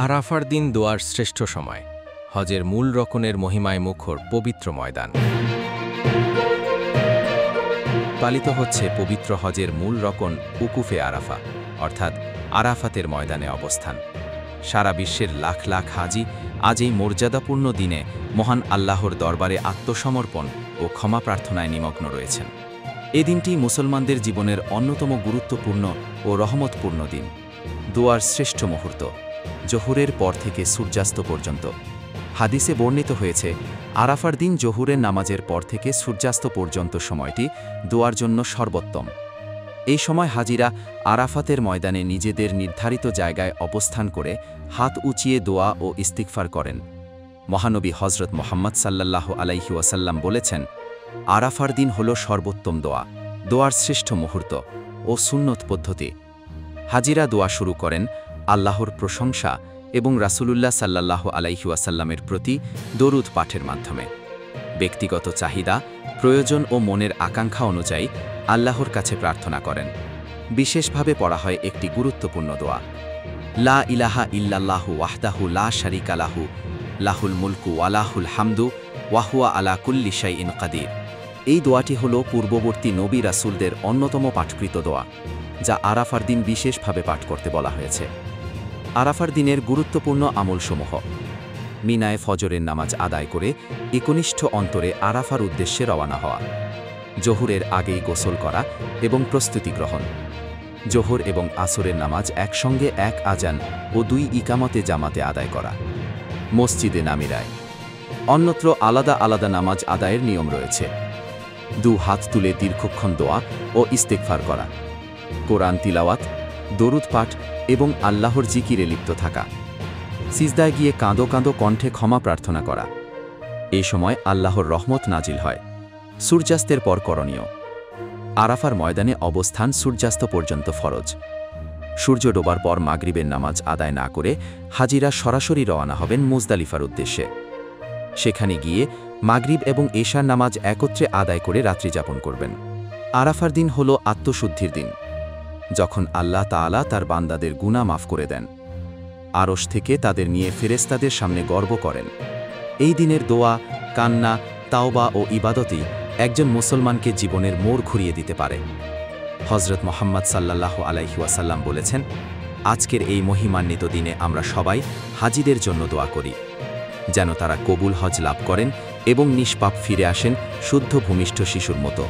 আরাফার দিন দোয়ার শ্রেষ্ঠ সময়, হজের মূল রকনের মহিমায় মুখর পবিত্র ময়দান। পালিত হচ্ছে পবিত্র হজের মূল রকন উকুফে আরাফা, অর্থাৎ আরাফাতের ময়দানে অবস্থান। সারা বিশ্বের লাখ লাখ হাজি আজ এই মর্যাদাপূর্ণ দিনে মহান আল্লাহর দরবারে আত্মসমর্পণ ও ক্ষমা প্রার্থনায় নিমগ্ন রয়েছেন। এ দিনটি মুসলমানদের জীবনের অন্যতম গুরুত্বপূর্ণ ও রহমতপূর্ণ দিন। দোয়ার শ্রেষ্ঠ মুহূর্ত জোহরের পর থেকে সূর্যাস্ত পর্যন্ত। হাদিসে বর্ণিত হয়েছে, আরাফার দিন জোহরের নামাজের পর থেকে সূর্যাস্ত পর্যন্ত সময়টি দোয়ার জন্য সর্বোত্তম। এই সময় হাজিরা আরাফাতের ময়দানে নিজেদের নির্ধারিত জায়গায় অবস্থান করে হাত উঁচিয়ে দোয়া ও ইস্তিগফার করেন। মহানবী হজরত মোহাম্মদ সাল্লাল্লাহু আলাইহি ওয়াসাল্লাম বলেছেন, আরাফার দিন হল সর্বোত্তম দোয়া, দোয়ার শ্রেষ্ঠ মুহূর্ত ও সুন্নত পদ্ধতি। হাজিরা দোয়া শুরু করেন আল্লাহর প্রশংসা এবং রাসূলুল্লাহ সাল্লাল্লাহু আলাইহি ওয়াসাল্লামের প্রতি দরুদ পাঠের মাধ্যমে। ব্যক্তিগত চাহিদা, প্রয়োজন ও মনের আকাঙ্ক্ষা অনুযায়ী আল্লাহর কাছে প্রার্থনা করেন। বিশেষভাবে পড়া হয় একটি গুরুত্বপূর্ণ দোয়া, লা ইলাহা ইল্লাল্লাহু ওয়াহদাহু লা শারীকা লাহু, লাহুল মুলকু ওয়া লাহুল হামদু ওয়া হুয়া আলা কুল্লি শাইইন কাদির। এই দোয়াটি হল পূর্ববর্তী নবী রাসূলদের অন্যতম পাঠকৃত দোয়া, যা আরাফার দিন বিশেষভাবে পাঠ করতে বলা হয়েছে। আরাফার দিনের গুরুত্বপূর্ণ আমলসমূহ: মিনায় ফজরের নামাজ আদায় করে একনিষ্ঠ অন্তরে আরাফার উদ্দেশ্যে রওনা হওয়া, জোহরের আগেই গোসল করা এবং প্রস্তুতি গ্রহণ, জোহর এবং আসরের নামাজ একসঙ্গে এক আজান ও 2 ইকামতে জামাতে আদায় করা, মসজিদে নামিরায়। অন্যত্র আলাদা আলাদা নামাজ আদায়ের নিয়ম রয়েছে। 2 হাত তুলে দীর্ঘক্ষণ দোয়া ও ইস্তেগফার করা, কোরআন তিলাওয়াত, দরুদ পাঠ এবং আল্লাহর জিকিরে লিপ্ত থাকা, সিজদায় গিয়ে কাঁদো কাঁদো কণ্ঠে ক্ষমা প্রার্থনা করা। এই সময় আল্লাহর রহমত নাজিল হয়। সূর্যাস্তের পর করণীয়: আরাফার ময়দানে অবস্থান সূর্যাস্ত পর্যন্ত ফরজ। সূর্য ডোবার পর মাগরিবের নামাজ আদায় না করে হাজিরা সরাসরি রওনা হবেন মুজদালিফার উদ্দেশ্যে। সেখানে গিয়ে মাগরিব এবং এশার নামাজ একত্রে আদায় করে রাত্রি যাপন করবেন। আরাফার দিন হল আত্মশুদ্ধির দিন, যখন আল্লাহ তাআলা তার বান্দাদের গুনাহ মাফ করে দেন। আরশ থেকে তাদের নিয়ে ফেরেশতাদের সামনে গর্ব করেন। এই দিনের দোয়া, কান্না, তাওবা ও ইবাদতই একজন মুসলমানকে জীবনের মোড় ঘুরিয়ে দিতে পারে। হজরত মোহাম্মদ সাল্লাল্লাহু আলাইহি ওয়াসাল্লাম বলেছেন, আজকের এই মহিমান্বিত দিনে আমরা সবাই হাজিদের জন্য দোয়া করি, যেন তারা কবুল হজ লাভ করেন এবং নিষ্পাপ ফিরে আসেন শুদ্ধ ভূমিষ্ঠ শিশুর মতো।